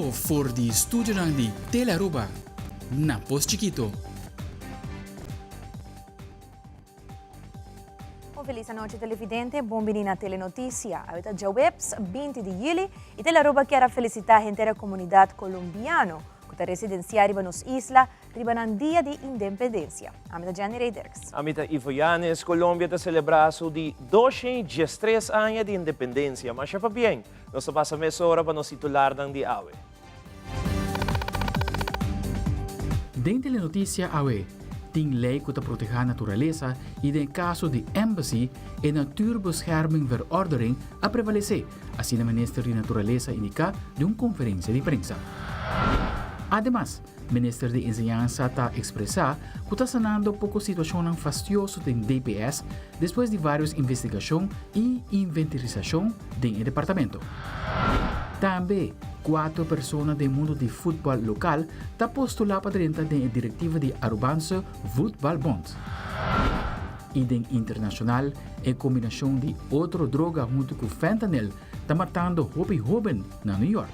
vivo for di studio di Telaruba, na Pos Chiquito. Feliz noite, televidente. Bom-vindo à Telenotícia. Avete già webs 20 de julho e Telaruba quer felicitar a inteira comunidade colombiana que está residenciada nos isla riba no dia de independência. Amita Jenny Reiders. Amita Ivoyanes, Colômbia está celebrando de 213 anos de independência. Mas já bem, nós passamos essa hora para nos titular ng di awe. Dentro da notícia awe, tem lei que protege a natureza e, em caso de embassy, a Natuurbescherming a prevalecer, assim o Ministério de Natureza indica de uma conferência de prensa. Además, o Ministério de Enseñanza está expressar que está sanando pouco situação fastidiosa em DPS depois de várias investigações e inventarização do departamento. Também, 4 pessoas do mundo de futebol local estão postuladas para dentro da diretiva de Arubança Voetbal Bond. E em internacional, a combinação de outra droga junto com fentanyl está matando jovens na New York.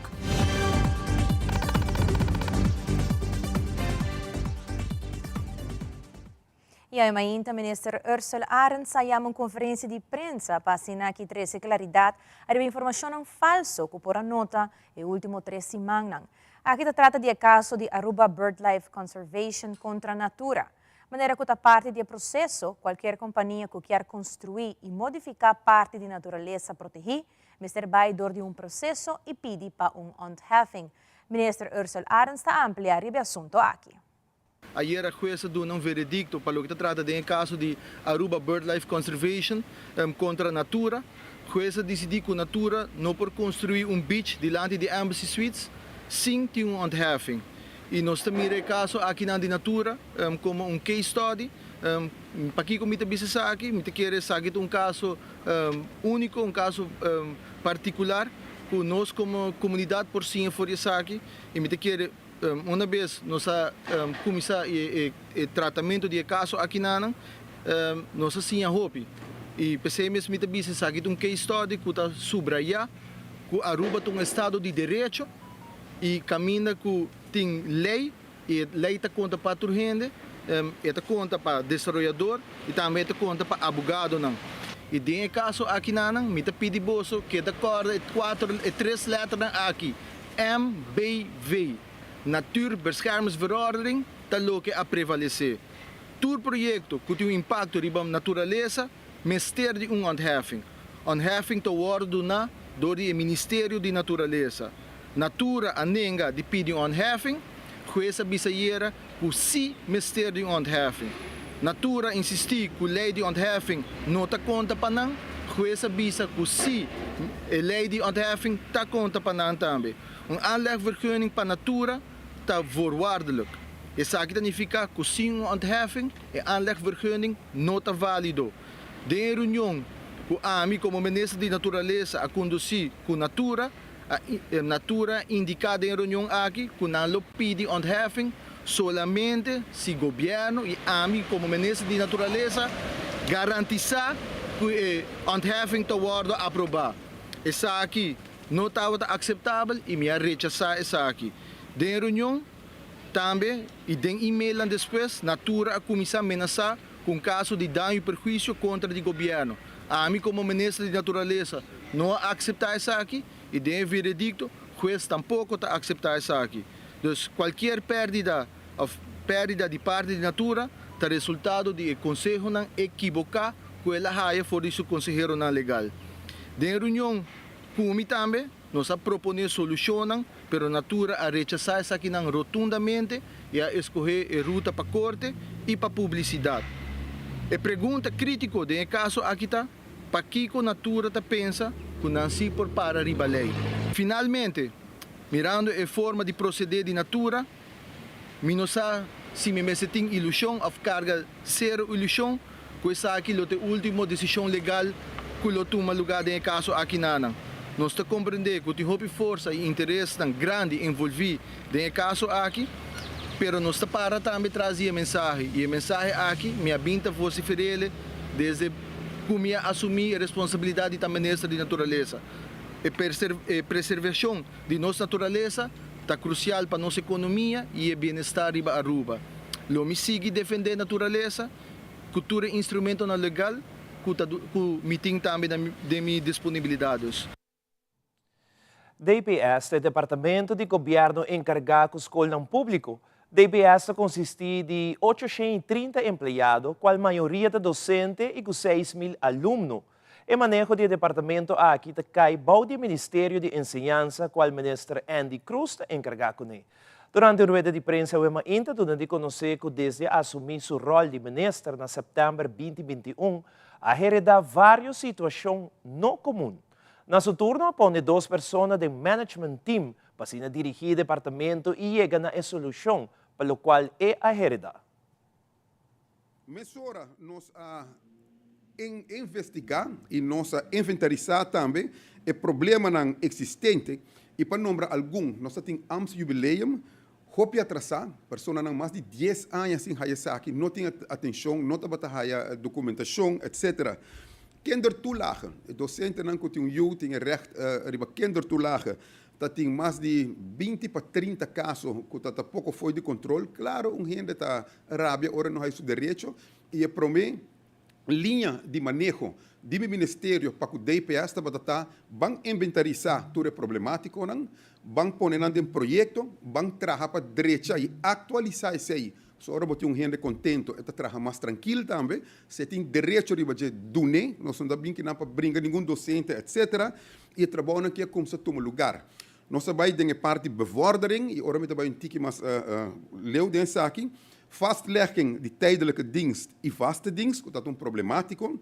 E a mainta minister Ursula Arens saiu uma conferência de prensa para assinar que traz claridade a informação falsa que por a nota e último 3 semanas. Aqui se trata de caso de Aruba BirdLife Conservation contra a Natura. Maneira que a parte do processo, qualquer companhia que quer construir e modificar parte da natureza protegida, Mr. vai dor de processo e pede para handhaving. Minister Ursula Arens está ampliar o assunto aqui. Ayer a jueza deu um veredicto para o que se trata de caso de Aruba BirdLife Conservation contra a Natura. A jueza decidiu que a Natura não pode construir beach diante de Embassy Suites sem ter handhaving. E nós também o caso aqui na Natura como case study. Para que eu me aqui, me quero saber caso único, caso particular, que nós como comunidade por si for aqui e me quero uma vez nós começar o tratamento de caso aqui na nós assim a hope e pensei mesmo me também se aqui case study que está subraya que Aruba tem estado de direito e caminha que tem lei e lei está conta para a gente está conta para desenvolvedor e também está conta para abogado não. E tem caso aqui na me pedi bolso que de acordo 3 letras aqui MBV Natuurbeschermingsverordening está logo a prevalecer. Todo projeto que tem impacto na natureza, Ministério de handhaving. Handhaving está ordenado do Ministério de Natureza. Natura a nenga de pedir handhaving, jueza bisayeira que si Ministério de handhaving. Natura insistir que a lei de handhaving não está conta para não, jueza bisa que si a lei de handhaving está conta para não também. Aanlegvergunning para Natura está voorwaardelijk. Isso aqui significa que sem handhaving e aanlegvergunning não está válido. De reunião que a mim como ministro de Natureza a conduzir com Natura, a Natura indicada em reunião aqui que não lo pede handhaving solamente se o governo e a mim como ministro de Natureza garantizar que handhaving está sendo aprovado. Isso aqui não estava aceitável e me rechazar isso aqui. De reunião também e de e-mail depois, Natura a começar a ameaçar com caso de dano e perjuízo contra o governo. A mim como ministro de Natureza não aceitar isso aqui e de veredicto, o juez tampouco está aceitar isso aqui. Então, qualquer pérdida de parte de Natura está resultado de conselho não equivocar que ela haja for isso conselheiro não legal. De reunião como também, nós proponemos soluções, pero Natura a rechazar isso aqui rotundamente e a escolher a ruta para a corte e para a publicidade. A pergunta crítica de caso aqui está, para que a Natura pensa que não se por para a lei. Finalmente, mirando a forma de proceder de Natura, se me tem ilusão, a carga zero ilusão, que essa aqui é a última decisão legal que toma lugar em caso aqui na. Nós temos que compreender que tem força e interesse tão grande envolvido em caso aqui, mas nós estamos para também trazer a mensagem. E a mensagem aqui, minha binta fosse ferele, desde como assumir a responsabilidade da ministra de Natureza. A preservação de nossa natureza está crucial para nossa economia e o bem-estar riba Aruba. Lo me sigue defender a natureza, cultura instrumento na legal, que meeting também de minhas disponibilidades. DPS é o Departamento de Governo encarregado com a escola público. DPS consiste de 830 empregados, qual maioria de docentes e com 6.000 alunos. O manejo do departamento aqui cai ao Ministério de Enseñanza, qual o ministro Andy Cruz está encarregado com ele. Durante a rueda de prensa, o ainda de conhecer que desde assumir seu rol de ministro em setembro de 2021, a heredar várias situações não comuns. Na seu turno, põe 2 pessoas do management team para dirigir o departamento e chegar a solução, para o qual é a heredar. Mesora nós investigar e nós inventarizar também o problema existente e para nombrar algum, nós temos jubileum, hopia atrasar, pessoas não mais de 10 anos sem fazer aqui, não tem atenção, não tem batalha documentação, etc. Kindertoelage, docenten não que tem recht riba kindertoelage, dat tem mais de 20 para 30 casos que tá pouco foi de controle. Claro, gente está rábia, ora não é seu direito e é para mim linha de manejo do ministério para que o DPS está bang inventarizar tudo é problemático não, bang poner em projeto, bang trabalhar para direita e atualizar isso aí. Se ora botar gente contento, está trabalhando mais tranquilo também, se tem direito de fazer dune, nós não bem que não para brincar nenhum docente, etc. E trabalhando aqui como se toma lugar. Nós também tem a parte de bevordering, e ora também um tique mais leu dessa aqui, vastlegging de tijdelijke dienst e vaste dienst, dat is problemático,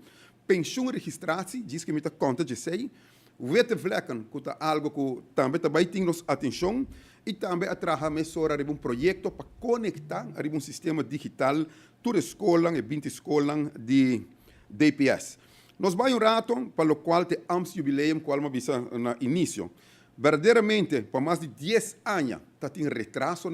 pensioenregistratie, diz que me conta de sei, witte vlekken, que é algo que também tem nos atenção, e também a trabalhar mesora de projeto para conectar a sistema digital toda a escola e 20 escolas de DPS. Nós vamos rato para o qual temos jubileum, qual uma visa no início. Verdadeiramente, por mais de 10 anos, tem retraso,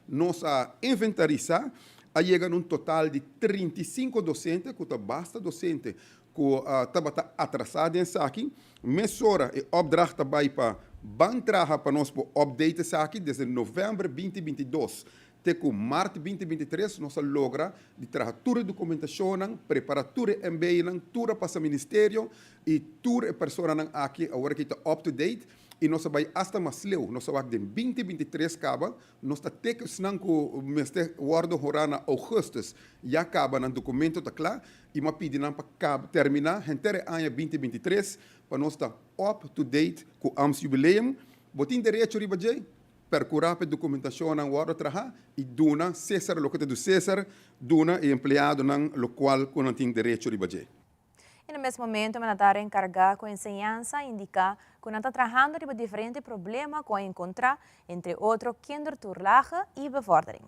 nós inventarizar, a chegar a total de 35 docentes, que basta docente que está atrasado em aqui, mesora e opdracht também para trabalhar para nós para update aqui desde novembro 2022 até março 2023 nós logra de trabalhar toda a documentação, preparar toda a MBA, toda para o ministério e toda a pessoa aqui agora que está up to date e nós vai até mais leu, nós vai de 2023 acaba, nós está até que senão que o ministério guarda horana augustus já acaba no documento tá claro e uma pedida para terminar inteiro ano 2023 para nós estar up to date com o jubileum, botin direito de bater percurar a documentação na hora trabalhar e dona César o que é do César, dona e empregado no qual não tem direito de bater. E no mesmo momento, o militar encarregado com a enseñanza indica que está trabalhando sobre diferentes problemas que encontrar, entre outros, kindertoelage e bevordering.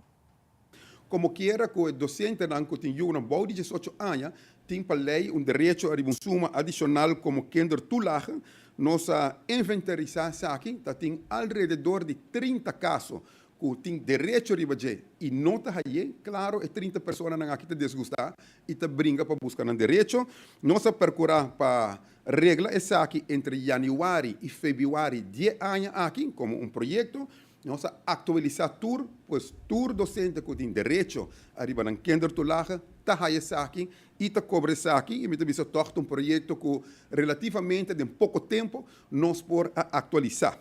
Como quiera que o docente que tem um bom de 18 anos, tem para lei direito a uma suma adicional como kindertoelage, nós inventarizar aqui, tem alrededor de 30 casos que tem direito a fazer e não está aí, claro, e 30 pessoas não aqui te desgustar e te brinca para buscar um direito. Nós percurar para regra essa aqui entre janeiro e fevereiro de ano aqui como um projeto. Nós atualizar tudo, pois tudo docente que tem direito a arribar em kindertoelage, está aí aqui e está cobre aqui e me também se torna projeto que relativamente em pouco tempo nós por atualizar.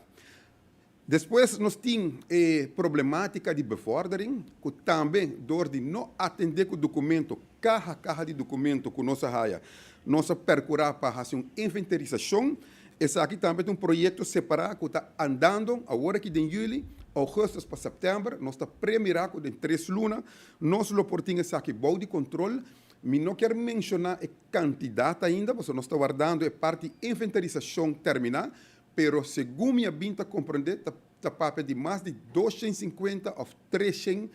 Depois, nós temos a problemática de bevordering, que também, dor de não atender o documento, cada de documento que nós temos, nós percurar para fazer uma inventarização. Esse aqui também é um projeto separado que está andando, agora que em julho, agosto para setembro, nós está premiado em 3 lunas, nós lo portinhos aqui, bom de controle. Eu não quero mencionar a quantidade ainda, porque nós estamos guardando a parte de inventarização terminar, pero segundo minha binta compreender, está papel de mais de 250 ou 300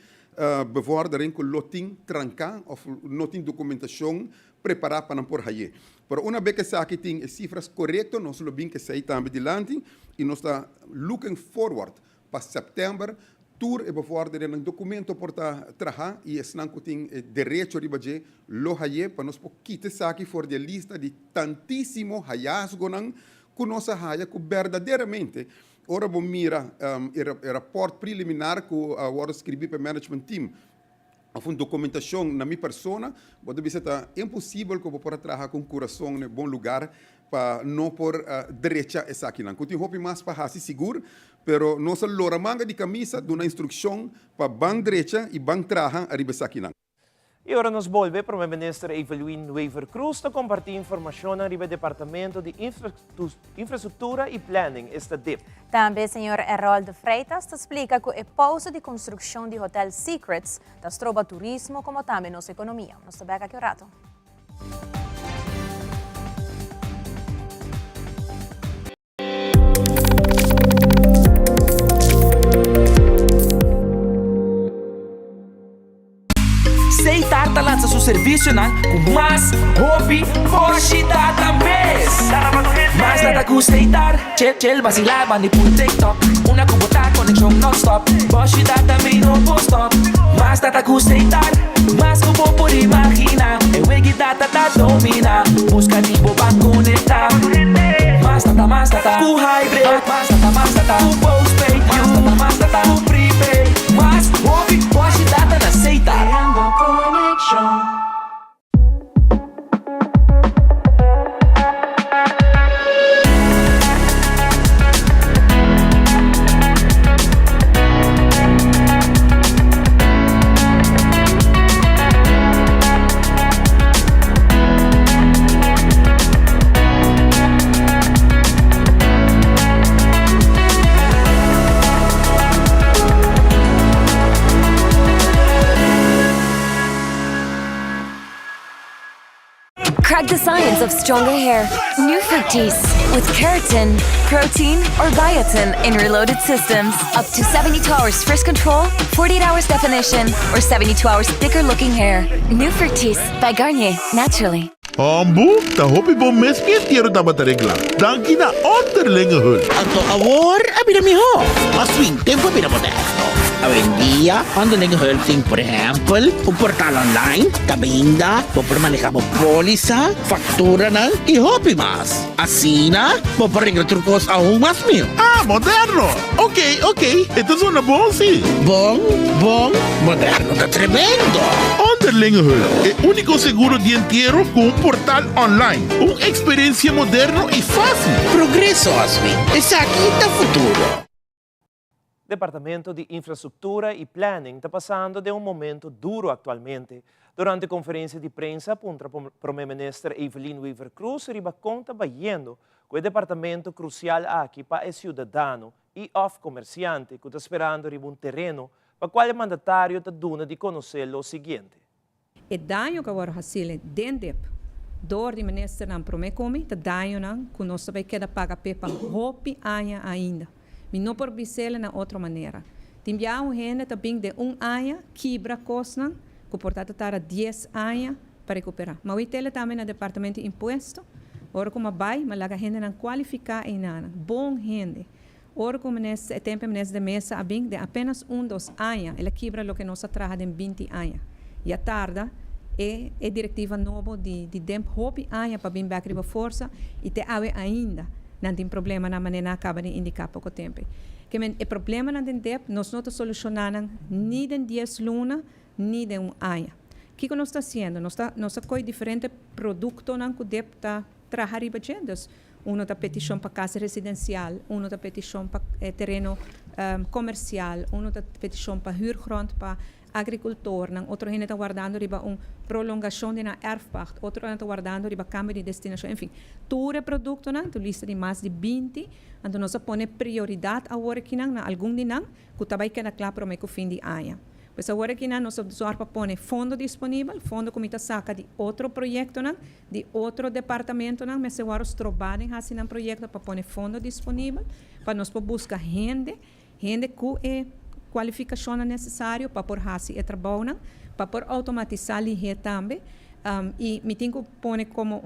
bevordering que não tem trancar ou não tem documentação preparada para por aí. Pero uma vez que aqui tem as cifras corretas, nós lo bem que sair também adiante e nós está looking forward para setembro, tour e bevordering um documento por trabalhar e esse não tem direito de fazer lo aí para nós quitar aqui fora da lista de tantíssimo hallazgo que nós haja que verdadeiramente ora vou mira o rapport preliminar que agora escrevi para o management team. Há documentação na minha persona, pode ser impossível que eu possa trabalhar com coração em bom lugar para não por direita essa aqui. Não tenho roupa mais para ser seguro, pero nossa lora manga de camisa dá uma instrução para ban direita e ban traja arriba essa aqui. E ora nos volve para o ministro Evelyn Weaver Cruz para compartilhar informação arriba do Departamento de Infraestrutura e Planning, esta DIP. Também o senhor Harold Freitas explica que o pausa de construção de Hotel Secrets trova turismo como também nossa economia. Nos sabemos aqui o rato. Seitar lança seu serviço com mais hobby forchida da mês. Mais nada com Seitar, chill vacilar, manipula TikTok. Uma kubota conexão non-stop. Forchida também não pode stop. Mais nada com Seitar, mais que vou por imaginar. É o que data da domina. Busca de boba conectar. Mais nada, com hybrid. Mais nada, com postpaid. Mais nada, com prepaid. Mais hobby forchida na Seitar. Crack the science of stronger hair. New Fructis with keratin, protein, or biotin in reloaded systems. Up to 72 hours frizz control, 48 hours definition, or 72 hours thicker looking hair. New Fructis by Garnier, naturally. Ambu, ta hopi bom mes piestiero dapat regla. Danki na onderlinge hul. Anto awor, abira mi ho. Maswing tempo abira moderno. Avendia, underlinge hulting, por ejemplo, un portal online, tabinda, po manejar po póliza, factura ng y hopi mas. Asina, po paringa trucos aún mas mil. Ah, moderno. Ok. Ito suena bom, sim. Bom, moderno, tá tremendo. Onderlinge hul, el único seguro dientiero con un portal online. Una experiencia moderno y fácil. Progreso, Aswing. Essa aqui tá futuro. Departamento de Infraestrutura e Planning está passando de um momento duro atualmente. Durante a conferência de prensa, o primeiro-ministro Evelyn Weaver Cruz riba conta bayendo que o departamento crucial aqui para o cidadão e o comerciante que está esperando riba um terreno para qual o mandatário está dando de conhecer o seguinte. E daño que agora hasile dendep door die minister nan promekomi te daño nan kuno sabe queda paga pepa hopi anya ainda. Mi não por bisela na outra maneira. Timbia gente também de anya quebra cosnan, que portanto tara 10 anya para recuperar. Mas o itele também no departamento de imposto, ora como vai, mas laga gente não qualificar em nada. Bom gente. Ora como nesse tempo nesse de mesa abing de apenas 2 anya, ela quebra lo que nós traga de 20 anya. E a tarde é diretiva nova de tempo hopi anya para bem back riba força e te ave ainda. Não tem problema na maneira acaba de indicar pouco tempo. Que o problema não tem tempo, nós não solucionamos nem de 10 luna, nem de ano. O que nós estamos fazendo? Nós estamos com diferentes produtos que devem trabalhar riba gendas. Um está petição para casa residencial, um está petição para terreno comercial, um está petição para huurgrond para agricultor, outro está guardando riba prolongação de erfpacht, outro está guardando riba cambio de destinação, enfim, todo o produto tu lista de mais de 20, então nós põe prioridade agora que na algum de nang, que também queda claro para o fim de ano. Pois agora que nós precisamos pôr fundo disponível, fundo que saca de outro projeto de outro departamento mas agora os trabalham assim um projeto para pôr fundo disponível, para nós buscar gente que é qualificação necessária para por hasi e trabalho, para por automatizar e também. E me tenho que pôr como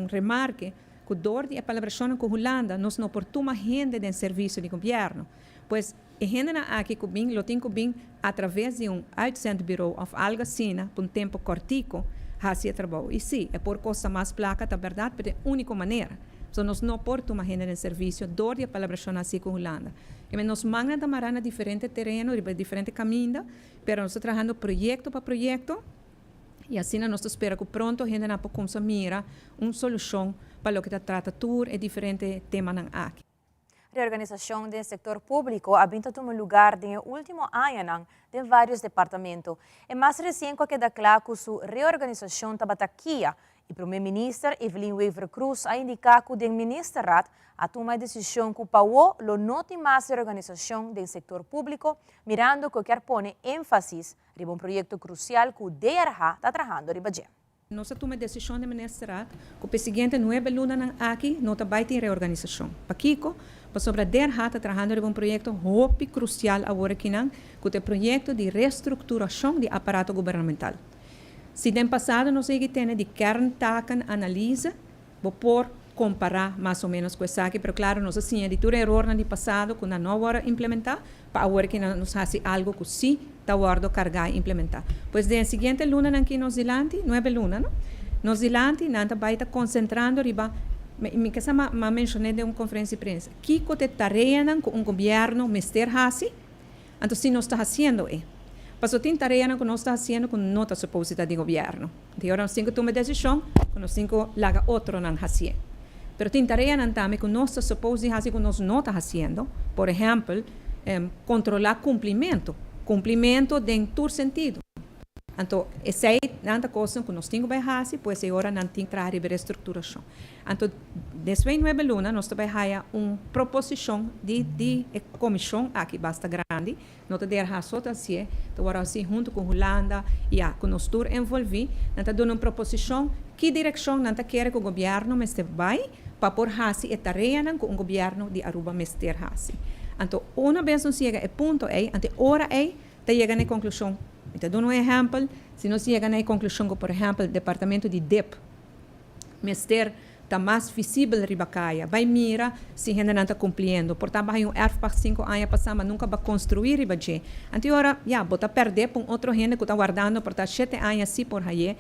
remarque que dor de palabração com Holanda nós não portamos gente de serviço de governo, pois a gente aqui que bem lo tenho bem através de uitzendbureau of algo assim por tempo cortico hasi e trabalho. E sim, é por costa mais placa, é verdade, porque é a única maneira. So nós não portamos a gente em serviço dor de colaboração assim com a Holanda. E nós manda da marana diferente terreno, diferente caminho, pero nós estamos trabalhando projeto para projeto. E assim nós esperamos que pronto a gente não possa mirar uma solução para o que trata tour e diferentes temas aqui. Reorganização do setor público ha vinto tomar lugar no último ano em vários departamentos. É mais recente que da claro que sua reorganização estava aqui. E o primeiro-ministro Evelyn Wever Cruz ha indicado que o ministerado a tomar a decisão que o não tem mais reorganização do setor público, mirando que quer pôr ênfase em um projeto crucial que o DRH está trabalhando em Bagé. Nós tomamos a decisão do ministerado que o seguinte 9 lunas aqui não vai ter reorganização. Para Kiko, para sobre a DRH está trabalhando em um projeto muito crucial agora que é o projeto de reestruturação do aparato governamental. Se no passado nós temos de kerntaken analise, por comparar mais ou menos com isso aqui, mas claro, nós tínhamos de erro no passado que não vai implementar, para agora que nós fazemos algo que sim está carregar e implementar. Pois na seguinte luna aqui em Nova Zelândia, 9 lunas, não? Nova Zelândia, nós estamos concentrando riba, me que sama mencionei de uma conferência de prensa, que a tarefa com o governo mister hasi, então se nós está fazendo é. Mas tem tarefa que nós está fazendo com nota suposta de governo. Então nós temos que tomar decisão, nós temos que lagar outro não fazer. Pero tem tarefa também que nós está suposto fazer que nós não está fazendo, por exemplo, controlar cumprimento em todo sentido. Então, essa é uma coisa que nós temos que fazer, pois agora não tem que trazer a reestruturação. Então, desde 9 lunas, nós vamos fazer uma proposição de comissão aqui basta grande, nós vamos fazer só assim, assim junto com a Holanda e que nós estamos envolvidos, nós vamos dar uma proposição que direção nós queremos que o governo vai para pôr fazer a tarefa com o governo de Aruba mester fazer. Então, uma vez nós chegamos ao ponto aí, até hora aí, chegamos à conclusão. Então, dou um exemplo, se nós chegamos à conclusão que, por exemplo, o departamento de DEP, mester está mais visível ribacaia, vai mira se ainda não está cumprindo. Portanto, vai um erro para 5 anos passar, mas nunca vai construir ribacaia. Então, agora, bota perder para outro gente que está guardando, portanto, 7 anos assim por aí.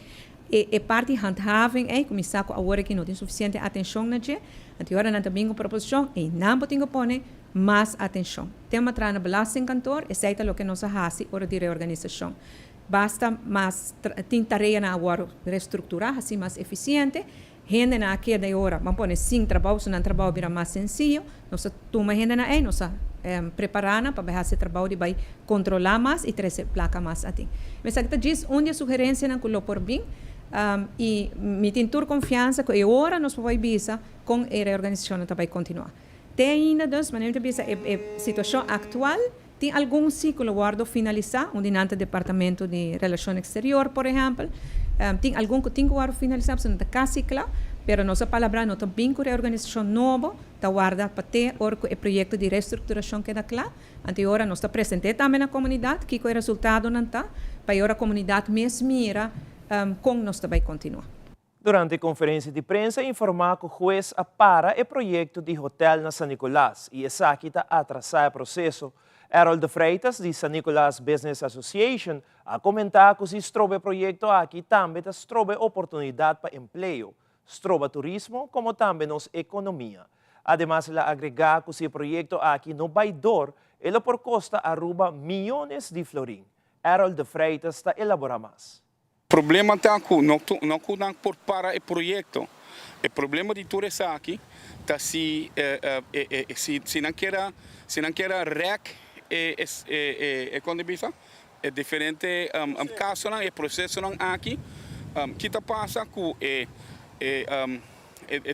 E parte handhaving é começar com agora que não tem suficiente atenção na gente. Então, agora não tem uma proposição e não tem que pôr mais atenção. Tema trana belasting cantor, exceto o que nós fazemos hora de reorganização. Basta mais tem tarefa na agora reestruturar, assim mais eficiente. Gente na aqui da hora, vamos pôr sim trabalho, se não trabalho vira mais sencillo. Nós toma gente na aí, nós preparando para fazer esse trabalho de vai controlar mais e trazer placa mais assim. Mas aqui diz onde a sugerência não colocou por bem. E me tem toda confiança que agora nós vamos ver com a reorganização que vai continuar. Tem ainda dois, mas não pensa a situação atual tem algum ciclo guardo finalizar, onde no departamento de relações exterior, por exemplo, tem algum que tem que guardo finalizar, porque não está quase claro, mas nossa palavra não está bem com a reorganização nova, está guarda para ter o projeto de reestruturação que está claro. Agora nós está presente também na comunidade, que o resultado não está, para a comunidade mesmo mira como nós vai continuar. Durante a conferência de prensa, informou que o juiz para o projeto de hotel na San Nicolás e essa aqui está atrasar o processo. Harold de Freitas, de San Nicolás Business Association, a comentar que se trobe o projeto aqui também trobe oportunidade para emprego, trobe turismo, como também nossa economia. Además, ela agregar que se o projeto aqui não vai dar, ele por costa arruba milhões de florim. Harold de Freitas está elaborar mais. O problema está que não por para o projeto. O problema de tudo isso aqui está se não quer rec economia é diferente caso não é processo não aqui que está passa que o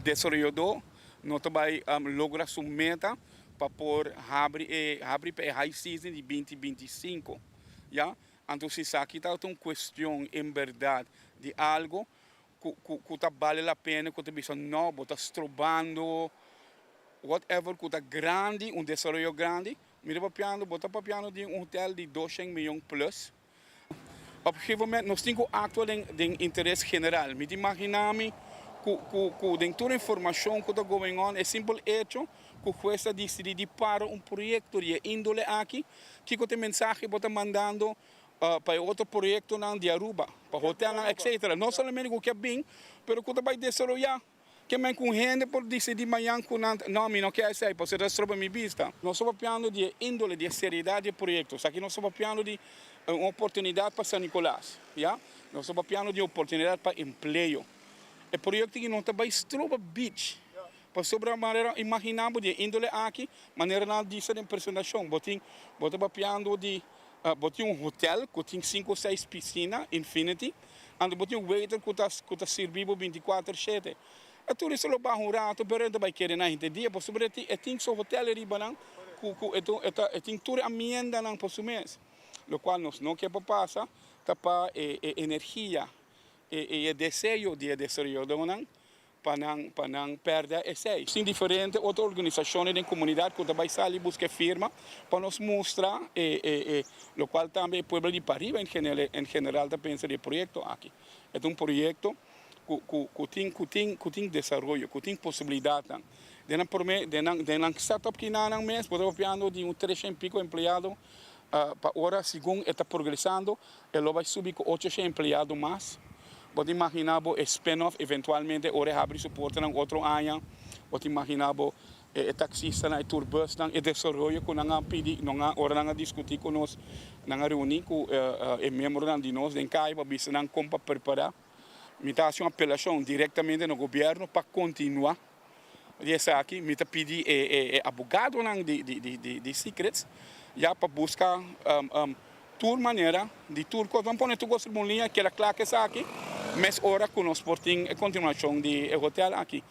desenvolvedor não vai lograr sua meta para por abrir para high season de 2025, já. Então, se aqui está uma questão, em verdade, de algo que vale a pena, que está novo, está estrobando, whatever, que está grande, desenvolvimento grande, me bota para piano de hotel de 200 milhões plus. Objetivamente, nós temos atuar de interesse geral. Me imaginamos que dentro da informação que está going on, é simples hecho que o juez decidiu para projeto de índole aqui, que tem mensagem que está mandando para outro projeto de Aruba, para hotel, etc. Não somente o que é bem, mas que vai desenvolver. que men com gente por decidir manhã com não, me não quer sair, porque isso é minha vista. Nós estamos falando de índole, de seriedade de projetos. Aqui nós estamos falando de uma oportunidade para São Nicolás, já? Nós estamos falando de oportunidade para emprego. O projeto que nós também Stroba Beach, para sobre a maneira imaginamos de índole aqui, maneira não disso de impressionação. Botem falando de botem hotel que tem 5 ou 6 piscinas, infinity, e botem waiter que está servindo 24/7. A turista lo barro rato, pero vai querer na gente dia, por sobre tem só hotel ali banang, tem toda a ambiente nang por mês, lo qual nós não quer passar, tapa energia e desejo de desenvolver nang para não perder esse. Sim, diferente outras organizações da comunidade que também saem buscar firma para nos mostrar lo qual também o povo de Pariba em geral está pensando no projeto aqui. É projeto que tem desenvolvimento, que tem possibilidade. De não startup que não mês, podemos falando de 300 e pico empregado para agora, segundo está progressando, ele vai subir com 800 empregados mais. Pode imaginar o spin-off, eventualmente, ora abrir suporte em outro ano. Pode imaginar o taxista na tourbus, e desenvolvimento que não pedi, não discutir com nós, não reunir com os membros de nós, em Caiba, para como preparar. Me dá uma apelação diretamente no governo para continuar. Esse aqui, me dá pedir advogado de secrets, já para buscar tour maneira de tour. Vamos pôr tu gosta de uma linha que era clara que está aqui, mas ora com nós portem a continuação de hotel aqui.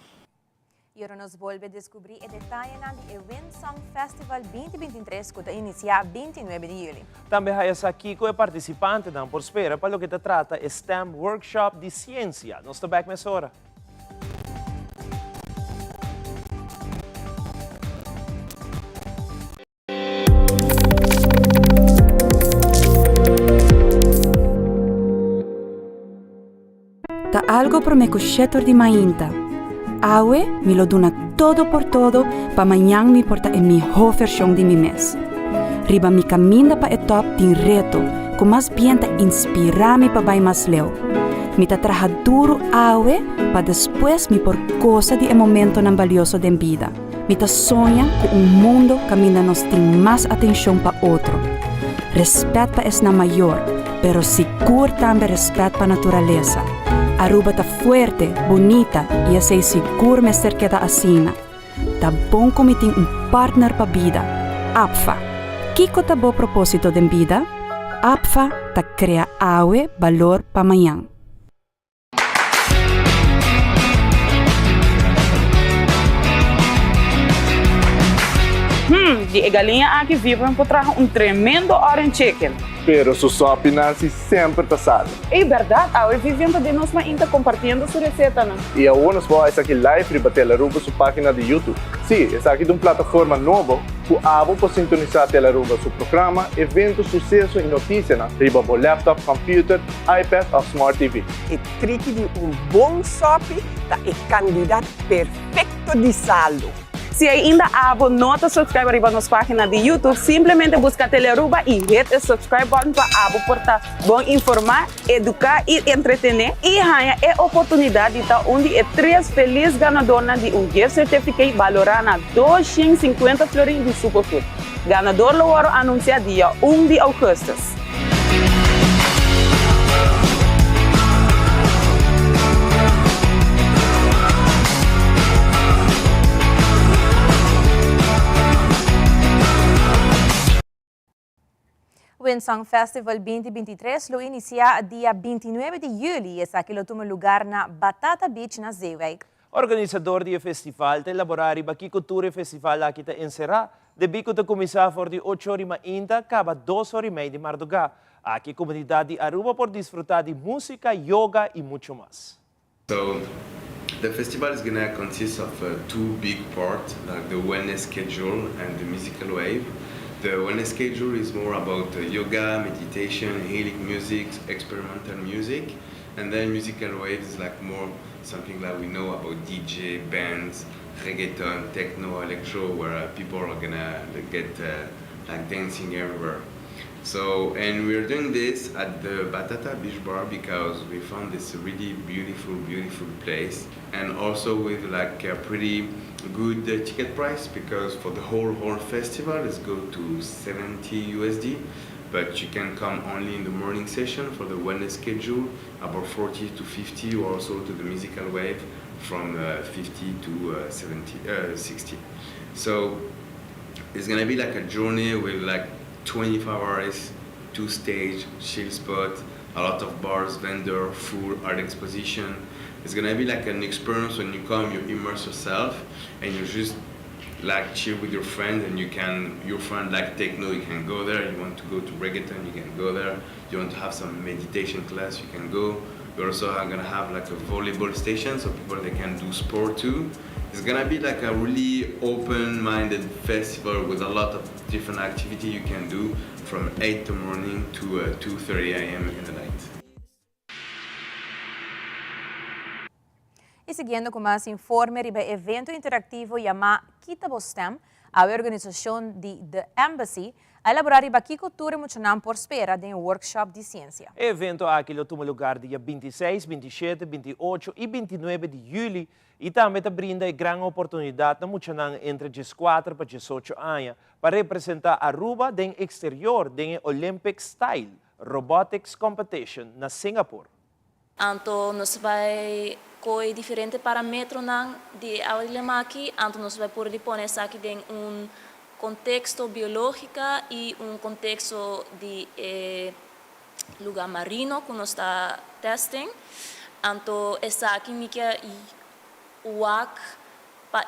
E agora nos volve a descobrir o detalhe do Winsong Festival 2023 que vai iniciar 29 de julho. Também há essa aqui que é participante da por espera para o que trata STEM Workshop de Ciência. Nós estamos back nessa hora. Ta algo pro me cuscetor di mainta. Awe me lo dona todo por todo pa manhã me porta em mi hofershong di mi mes. Riba mi caminda pa etop din reto, com mas bien ta inspirami pa bay mas leo. Mi ta traha duro awe pa después mi por cosa di momento nan valioso den vida. Mi ta sonha com mundo camina nos tin mas atenção pa outro. Respeto pa es na maior, pero sigur tambe respeto pa naturaleza. Aruba ta fuerte, bonita e sei seguro me cerqueta asina. Ta bom como tem partner pa vida. APFA. Kiko ta bo propósito den vida? APFA ta crea awe valor pa manhã. De galinha aqui vivem por trás tremendo orange chicken. Pero su sopa Nancy sempre está salva. É verdade, eu vivendo de nós mas ainda compartilhando sua receita, não? E alguns vão aqui live para Teleruba sua página de YouTube. Sim, essa aqui é uma plataforma nova que abo para sintonizar Teleruba seu programa, evento, sucesso e notícias, riba o laptop, computer, iPad ou Smart TV. O trick de bom sopa é o candidato perfeito de saldo. Se ainda não está subscribe para nossa página de YouTube, simplesmente busca Teleruba e hit o subscribe button para portar bom informar, educar e entretener. E ganha a oportunidade de estar onde é 3 felizes ganadores de gift certificate valorado na 250 florins de Superfood. Ganador lo varo anunciar dia 1 de agosto. Winsong Festival 2023 lo inicia dia 29 de julho e essa aqui lo toma lugar na Batata Beach, na Zeewijk. Organizador do festival, te elaborar e baki cultura festival aqui te encerrar, de bico te começar for de 8 horas ainda, acaba 2 horas e meia de madrugada. Aqui comunidade de Aruba por desfrutar de música, yoga e muito mais. So, the festival is going to consist of 2 big parts, like the wellness schedule and the musical wave. The wellness schedule is more about yoga, meditation, healing music, experimental music, and then musical wave is like more something like we know about DJ, bands, reggaeton, techno, electro, where people are gonna get like dancing everywhere. So, and we're doing this at the Batata Beach Bar because we found this really beautiful place, and also with like a pretty good ticket price, because for the whole festival it's go to 70 USD, but you can come only in the morning session for the wellness schedule, about 40 to 50, or also to the musical wave from 50 to 60. So it's gonna be like a journey with like 25 hours, 2 stage, chill spot, a lot of bars, vendor, food, art exposition. It's gonna be like an experience. When you come, you immerse yourself and you just like chill with your friend, and your friend like techno, you can go there. You want to go to reggaeton, you can go there. You want to have some meditation class, you can go. We're also gonna have like a volleyball station so people they can do sport too. It's gonna be like a really open-minded festival with a lot of different activity you can do from 8 in the morning to 2:30 a.m. in the night. E seguindo com mais informe sobre o evento interativo chamado Kita Bostem, a organização de The Embassy a elaborar a cultura emocional por espera de um workshop de ciência. O evento aqui toma lugar dia 26, 27, 28 e 29 de julho e também brinda grande oportunidade na emocional entre 14 para 18 anos para representar Aruba no exterior do Olympic Style Robotics Competition na Singapura. Então, nós vai com diferentes parâmetros de aula aqui, então nós vai poder pôr aqui em contexto biológico e contexto de lugar marino que nós está testing. Então, essa aqui me quer uak para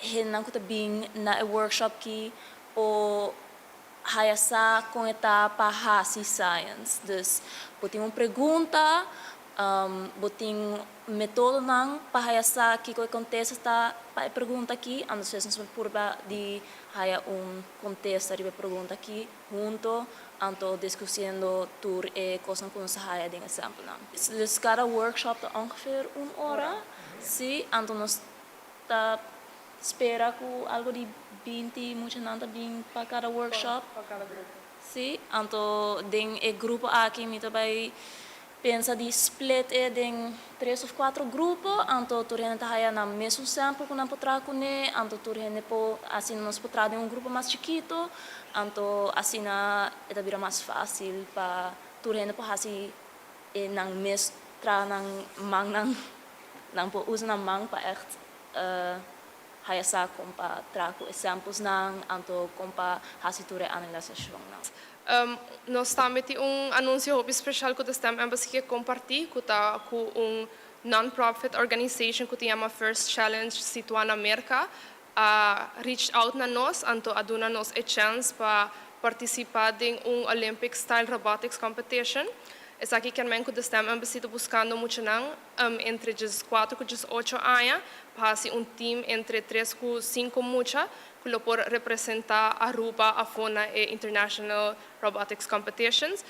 henang ko tabing na workshop ki o hayasa com etapa hasi science. Dus, botin uma pergunta, botin método nang pahayasa que acontece está para pergunta aqui, ando se nos purba de haya contexto de pergunta aqui junto, ando discutindo tur coisas que nos haya de exemplo nang. Dus cada workshop tá ongeveer 1 hora, sim, ando nos tá espera com algo de 20 muito nada bem para cada workshop. Para cada grupo. Sim, ando den grupo aqui me também pensa de split em 3 ou 4 grupos, então tu rende aí na mesmo sample que não potrá com né, então tu rende po assim nós potrá de grupo mais chiquito, então assim na é vira mais fácil para tu rende po assim nang mes tra nang mang nang po usa nang mang para echt haya sa com para tra com exemplos nang então com para assim tu re analisação nang. Nós estamos com anúncio especial que o STEM Embassy quer compartilhar com non-profit organization que se chama First Challenge situada na América. Reach out na nós, então a dona nós a chance para participar em Olympic Style Robotics Competition. Essa aqui que o STEM Embassy está buscando muito entre 4 e 18 anos, para time entre 3 e 5 mucha, que por representar Aruba a Fona e International Robotics Competitions.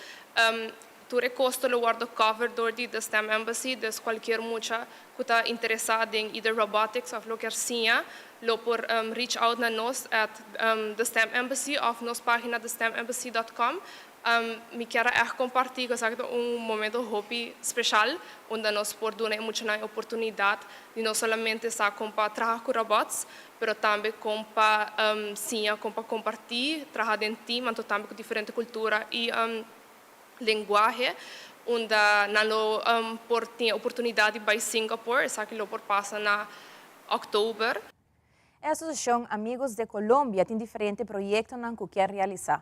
Tu recosto lo guardo cover door di the STEM Embassy, des qualquer mucha que está interessado em either robotics of lo que sea, lo por reach out na nos at the STEM Embassy of nos página thestemembassy.com. Me quero compartilhar momento hobby especial, onde nós podemos dar uma oportunidade de não somente trabalhar com robots, mas também compartilhar, trabalhar em time, mas também com diferentes culturas e linguagem, onde nós temos a oportunidade para Singapura, essa que por passa na outubro. A Associação Amigos de Colômbia tem diferentes projetos que quer realizar.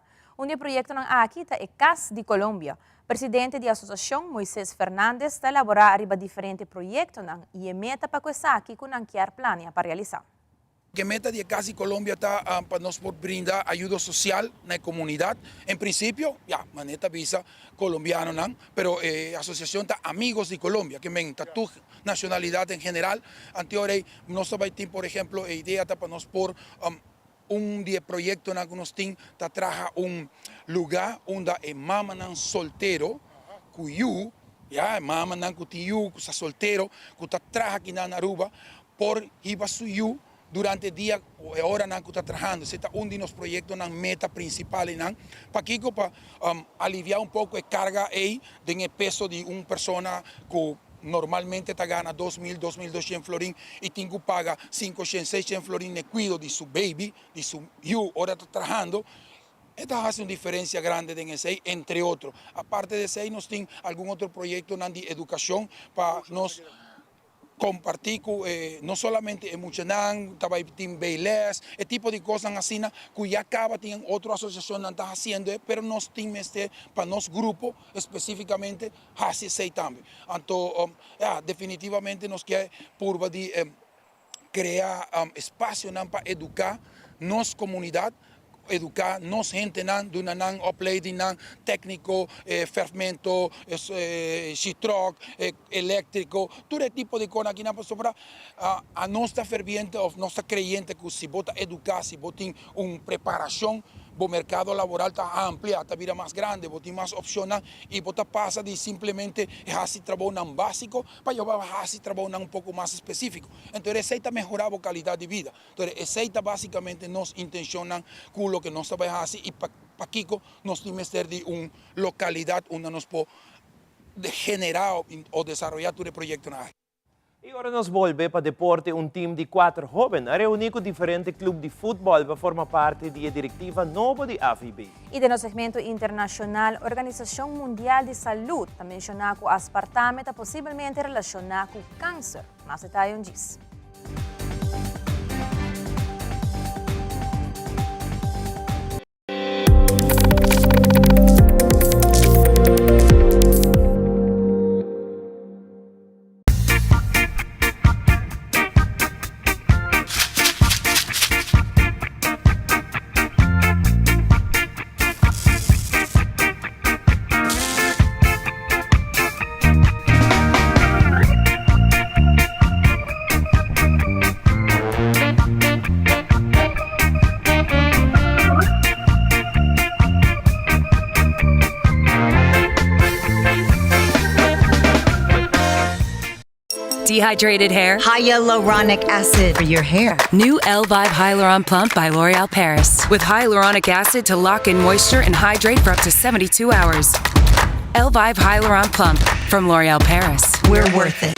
Projeto aqui é CAS de Colômbia. Presidente da associação, Moisés Fernandes, está elaborando diferentes projetos e a meta para essa aqui que não quer planear para realizar. A meta de CAS de Colômbia está para nós brindar ajuda social na comunidade. Em princípio, maneta visa colombiano, pero a associação está Amigos de Colômbia, que vem da tua nacionalidade em geral. Anteorei, nós também temos, por exemplo, a ideia para nós pôr de proyecto en algunos teams ta traja lugar onde mama nan soltero cuyu mama nan cutiyu sa soltero que ta traja aquí na Aruba por iba suyu durante el día o hora que está trabajando. Ese es uno de los proyectos, una meta principal, para aliviar un poco la carga ahí del peso de una persona que normalmente te gana 2.000, 2.200 florins y tiene que pagar 500, 600 florins de cuidado de su baby, de su hijo, ahora está trabajando. Esto hace una diferencia grande en el SEI, entre otros. Aparte de SEI, nos tiene algún otro proyecto de educación para nos compartir no solamente en Muchanán, también Bailes, el tipo de cosas así que ya acaba, tienen otra asociación que está haciendo, pero nos tiene para nuestro grupo específicamente hace SEI también. Entonces, definitivamente nos queda purva de crear espacio para educar nuestra comunidad, educar nos gente de una opleiding técnico, fermento, chitroc, eléctrico, todo el tipo de cosas aquí para a nuestra ferviente o nuestra creyente que si vota educar, si vota una preparación, el mercado laboral está amplia, está vida más grande, vota más opciones y vota pasa de simplemente hacer trabajo básico para llevar a hacer trabajo un poco más específico. Entonces, esa mejorar la calidad de vida. Entonces, esa básicamente nos intenciona con lo que nos va a hacer y para Kiko nos tiene que ser de una localidad donde nos puede generar o desarrollar todo el proyecto. E agora nos volve para deporte time de 4 jovens a reunir com diferente clube de futebol para formar parte da diretiva nova de AVB. E no segmento internacional, Organização Mundial de Saúde também mencionou que o aspartame está possivelmente relacionado com câncer. Mas detalhe diz. Dehydrated hair? Hyaluronic acid for your hair. New Elvive Hyaluron Plump by L'Oreal Paris. With hyaluronic acid to lock in moisture and hydrate for up to 72 hours. Elvive Hyaluron Plump from L'Oreal Paris. We're worth it.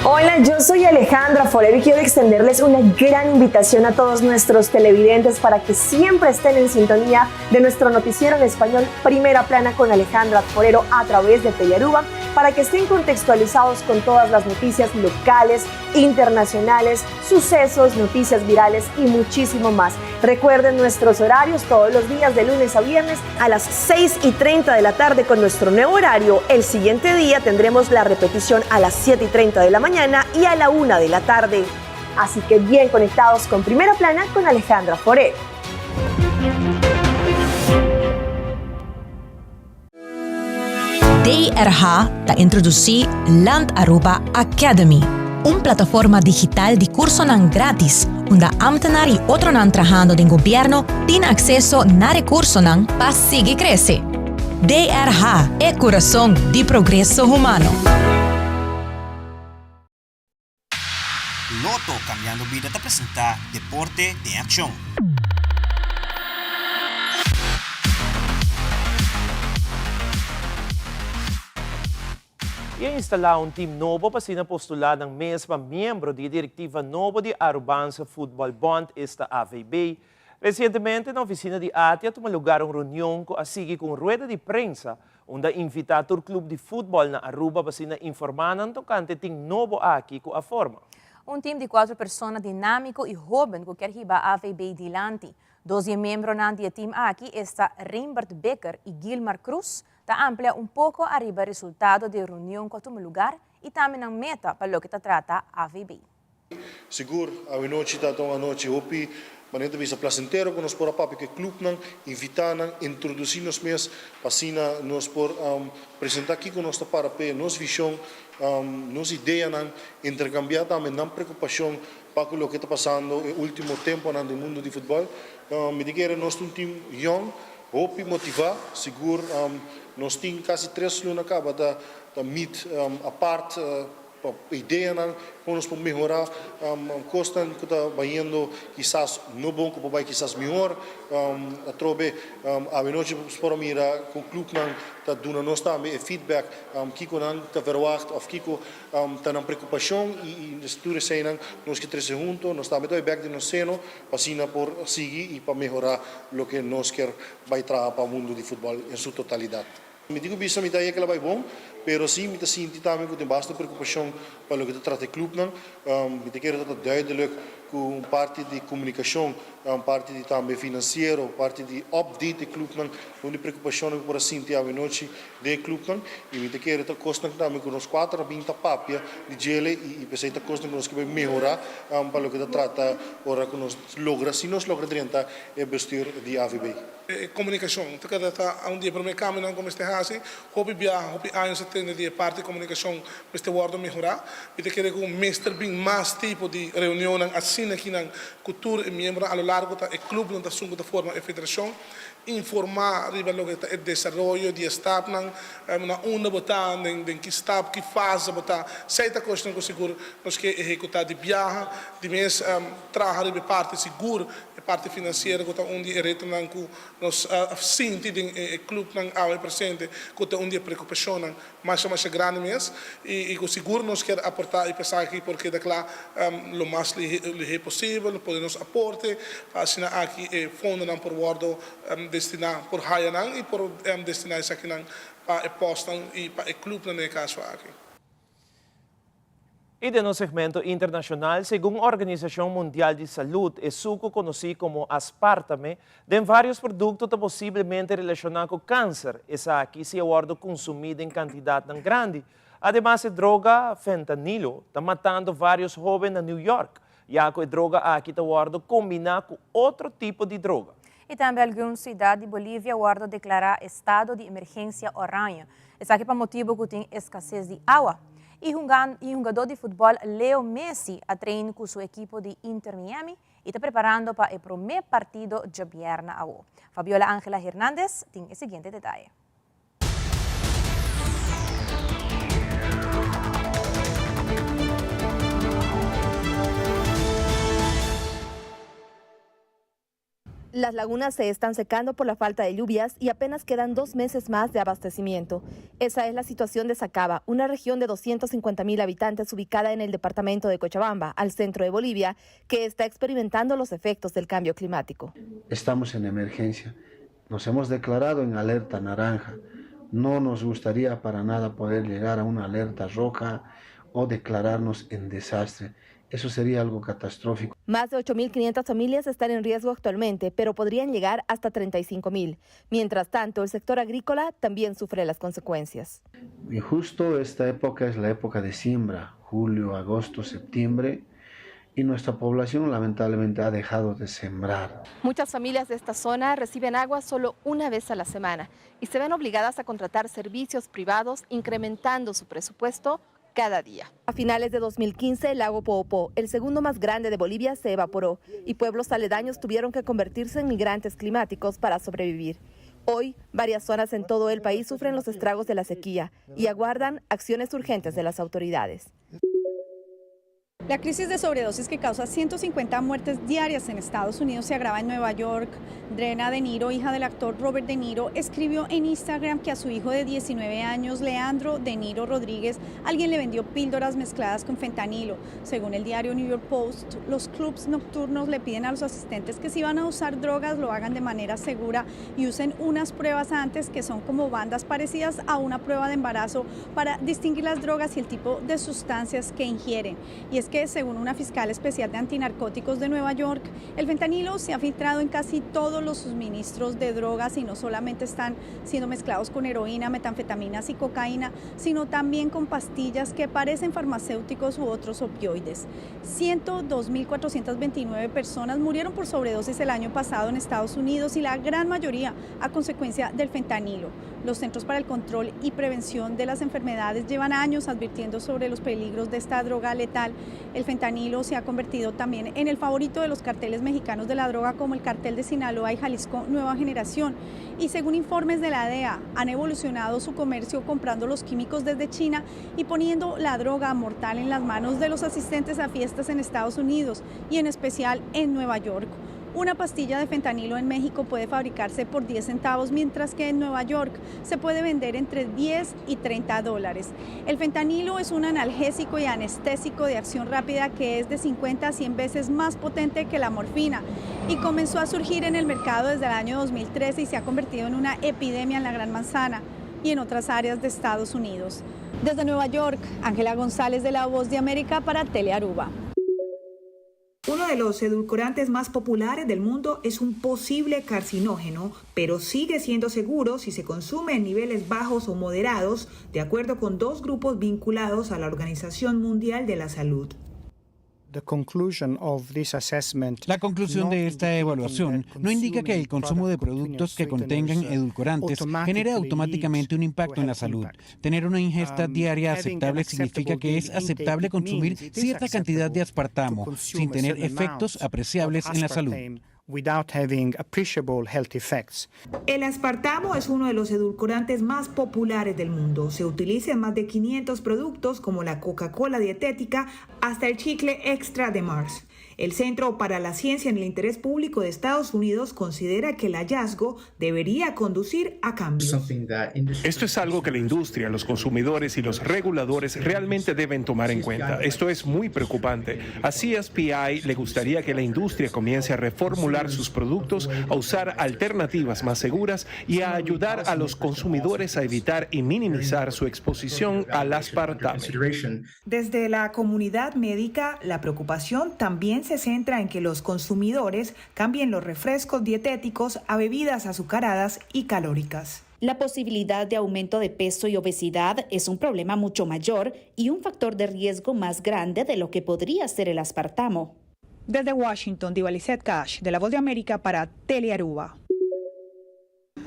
Hola, yo soy Alejandra Forero y quiero extenderles una gran invitación a todos nuestros televidentes para que siempre estén en sintonía de nuestro noticiero en español Primera Plana con Alejandra Forero a través de Telearuba, para que estén contextualizados con todas las noticias locales, internacionales, sucesos, noticias virales y muchísimo más. Recuerden nuestros horarios todos los días de lunes a viernes a las 6:30 de la tarde con nuestro nuevo horario. El siguiente día tendremos la repetición a las 7:30 de la mañana y a la 1 de la tarde. Así que bien conectados con Primera Plana con Alejandra Forero. DRH ta introduci Land Aruba Academy, plataforma digital de curso grátis, onde ambtenari e outro trabajando del gobierno tienen acceso a recursos para seguir crecer. DRH é coração de progresso humano. Loto Cambiando Vida te presenta Deporte de Acción. E instalar time novo para ser postulado ng mesma membro da diretiva nova de Arubança Football Bond, esta AVB. Recentemente, na oficina de Atia, tomou lugar uma reunião a seguir com rueda de prensa, onde invitado o clube de futebol na Aruba para ser informado tocante time novo aqui com a forma. Time de 4 pessoas dinâmico e jovem que quer riba a AVB dilante. 12 membros do time aqui está Reinbert Becker e Gilmar Cruz. Ta amplia pouco arriba resultado de reunião que tomou lugar e também a meta para o que trata a AVB. Seguro, a noite está a noite hopi, mas então visa placentero que nós por a papi que clube não invitar não introduzir nos mês para nós por apresentar aqui com nossa para pe nos visão, nos ideia não intercambiar também não preocupação para o que está passando no último tempo no mundo de futebol. Me diga nós time young Hopi motivar, seguro, nós temos quase 3 anos acaba da meet a parte ideia não vamos para melhorar custa que está banhando quizás não bom como vai quizás melhor a trobe a noite para mirar com o clube não está dando nós também feedback Kiko não está verwacht of Kiko está na preocupação e estudo sei não nós que três juntos nós também dou back de nós seno para por seguir e para melhorar o que nós quer vai trazer para o mundo de futebol em sua totalidade. Me digo bisa me daí que ela vai bom, pero sim me sinto também que tem bastante preocupação para o que trata o clube não, me quero estar duidelijk com parte de comunicação, parte de também financeiro, parte de update do clube não, onde preocupação por assim ter a noite do clube não, e me quero estar costa também com os 4 a 20 papia de gele e pensei estar costa que nós que vai melhorar para o que trata ora que nós logra, se nós logra 30 é vestir de AVB. Comunicação, porque está um dia para mim caminhando como este assim, hobby viaja, hobby anos se tem de parte de comunicação para este word melhorar, e te quero que o mestre bem mais tipo de reunião assim aqui na cultura e membro a lo largo do clube da sungo da forma e federação informar riba lo que é desenvolvimento de staff na onda botar den que staff que faz botar certa coisa que seguro nós que executar de viagem de mês trabalhar riba parte seguro e parte financeira que tá onde retornar com nós senti de clube não ao presente que tá onde preocupação mais grande mês e com seguro nós quer aportar e pensar aqui porque daquela lo mais li possível podemos aporte assim aqui fundo não por guardo destinar por Hayanang e por destinar isso aqui para postam e para o clube no caso aqui. E no segmento internacional, segundo a Organização Mundial de Saúde, o suco conhecido como aspartame, tem vários produtos que possivelmente relacionados com câncer. Essa aqui se é consumida em quantidade tão grande. Ademais, a droga fentanilo está matando vários jovens na New York, já que a droga aqui está combinada com outro tipo de droga. E também algumas cidades de Bolívia guardam declarar estado de emergência oranha. Isso aqui para motivo que tem escassez de água. E um jogador de futebol, Leo Messi, a treina com sua equipe de Inter Miami e está preparando para o primeiro partido de viernes. Fabiola Ángela Hernández tem o seguinte detalhe. Las lagunas se están secando por la falta de lluvias y apenas quedan 2 meses más de abastecimiento. Esa es la situación de Sacaba, una región de 250,000 habitantes ubicada en el departamento de Cochabamba, al centro de Bolivia, que está experimentando los efectos del cambio climático. Estamos en emergencia. Nos hemos declarado en alerta naranja. No nos gustaría para nada poder llegar a una alerta roja o declararnos en desastre. Eso sería algo catastrófico. Más de 8.500 familias están en riesgo actualmente, pero podrían llegar hasta 35,000. Mientras tanto, el sector agrícola también sufre las consecuencias. Y justo esta época es la época de siembra, julio, agosto, septiembre, y nuestra población lamentablemente ha dejado de sembrar. Muchas familias de esta zona reciben agua solo una vez a la semana y se ven obligadas a contratar servicios privados, incrementando su presupuesto cada día. A finales de 2015, el lago Poopó, el segundo más grande de Bolivia, se evaporó y pueblos aledaños tuvieron que convertirse en migrantes climáticos para sobrevivir. Hoy, varias zonas en todo el país sufren los estragos de la sequía y aguardan acciones urgentes de las autoridades. La crisis de sobredosis que causa 150 muertes diarias en Estados Unidos se agrava en Nueva York. Drena De Niro, hija del actor Robert De Niro, escribió en Instagram que a su hijo de 19 años, Leandro De Niro Rodríguez, alguien le vendió píldoras mezcladas con fentanilo. Según el diario New York Post, los clubs nocturnos le piden a los asistentes que si van a usar drogas lo hagan de manera segura y usen unas pruebas antes que son como bandas parecidas a una prueba de embarazo para distinguir las drogas y el tipo de sustancias que ingieren. Y es que, según una fiscal especial de antinarcóticos de Nueva York, el fentanilo se ha filtrado en casi todos los suministros de drogas y no solamente están siendo mezclados con heroína, metanfetaminas y cocaína, sino también con pastillas que parecen farmacéuticos u otros opioides. 102.429 personas murieron por sobredosis el año pasado en Estados Unidos y la gran mayoría a consecuencia del fentanilo. Los Centros para el Control y Prevención de las Enfermedades llevan años advirtiendo sobre los peligros de esta droga letal El fentanilo se ha convertido también en el favorito de los carteles mexicanos de la droga, como el cartel de Sinaloa y Jalisco Nueva Generación. Y según informes de la DEA, han evolucionado su comercio comprando los químicos desde China y poniendo la droga mortal en las manos de los asistentes a fiestas en Estados Unidos y en especial en Nueva York. Una pastilla de fentanilo en México puede fabricarse por 10 centavos, mientras que en Nueva York se puede vender entre 10 y 30 dólares. El fentanilo es un analgésico y anestésico de acción rápida que es de 50 a 100 veces más potente que la morfina y comenzó a surgir en el mercado desde el año 2013 y se ha convertido en una epidemia en la Gran Manzana y en otras áreas de Estados Unidos. Desde Nueva York, Ángela González de La Voz de América para Telearuba. Uno de los edulcorantes más populares del mundo es un posible carcinógeno, pero sigue siendo seguro si se consume en niveles bajos o moderados, de acuerdo con 2 grupos vinculados a la Organización Mundial de la Salud. La conclusión de esta evaluación no indica que el consumo de productos que contengan edulcorantes genere automáticamente un impacto en la salud. Tener una ingesta diaria aceptable significa que es aceptable consumir cierta cantidad de aspartamo sin tener efectos apreciables en la salud. El aspartamo es uno de los edulcorantes más populares del mundo. Se utiliza en más de 500 productos como la Coca-Cola dietética hasta el chicle extra de Mars. El Centro para la Ciencia en el Interés Público de Estados Unidos considera que el hallazgo debería conducir a cambios. Esto es algo que la industria, los consumidores y los reguladores realmente deben tomar en cuenta. Esto es muy preocupante. A CSPI le gustaría que la industria comience a reformular sus productos, a usar alternativas más seguras y a ayudar a los consumidores a evitar y minimizar su exposición al aspartame. Desde la comunidad médica, la preocupación también se centra en que los consumidores cambien los refrescos dietéticos a bebidas azucaradas y calóricas. La posibilidad de aumento de peso y obesidad es un problema mucho mayor y un factor de riesgo más grande de lo que podría ser el aspartamo. Desde Washington, Divalicet Cash, de La Voz de América para Telearuba.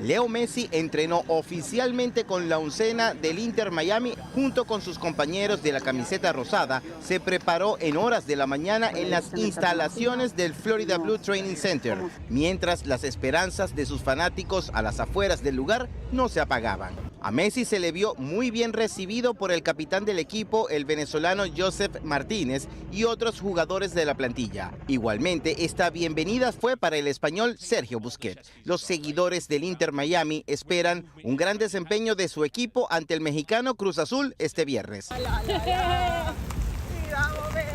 Leo Messi entrenó oficialmente con la oncena del Inter Miami junto con sus compañeros de la camiseta rosada. Se preparó en horas de la mañana en las instalaciones del Florida Blue Training Center, mientras las esperanzas de sus fanáticos a las afueras del lugar no se apagaban. A Messi se le vio muy bien recibido por el capitán del equipo, el venezolano Joseph Martínez, y otros jugadores de la plantilla. Igualmente, esta bienvenida fue para el español Sergio Busquets. Los seguidores del Inter Miami esperan un gran desempeño de su equipo ante el mexicano Cruz Azul este viernes.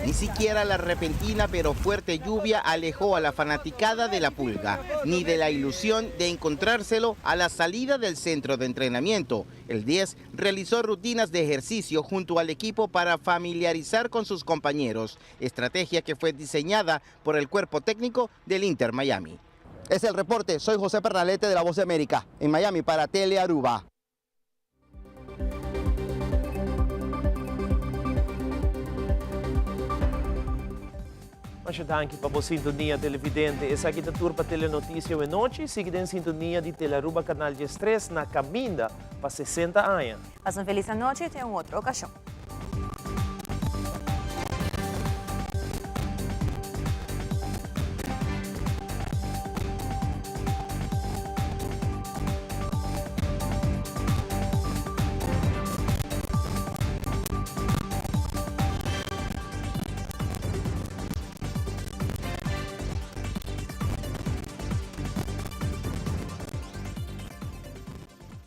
Ni siquiera la repentina pero fuerte lluvia alejó a la fanaticada de la Pulga, ni de la ilusión de encontrárselo a la salida del centro de entrenamiento. El 10 realizó rutinas de ejercicio junto al equipo para familiarizar con sus compañeros, estrategia que fue diseñada por el cuerpo técnico del Inter Miami. Es el reporte, soy José Pernalete de La Voz de América, en Miami para Telearuba. Mas danke para a sintonia televidente. Essa aqui é a tour para Telenotícia de noite. Siga em sintonia de Telearuba Canal 3 na caminda para 60 anos. Passa uma feliz noite e até uma outra ocasião.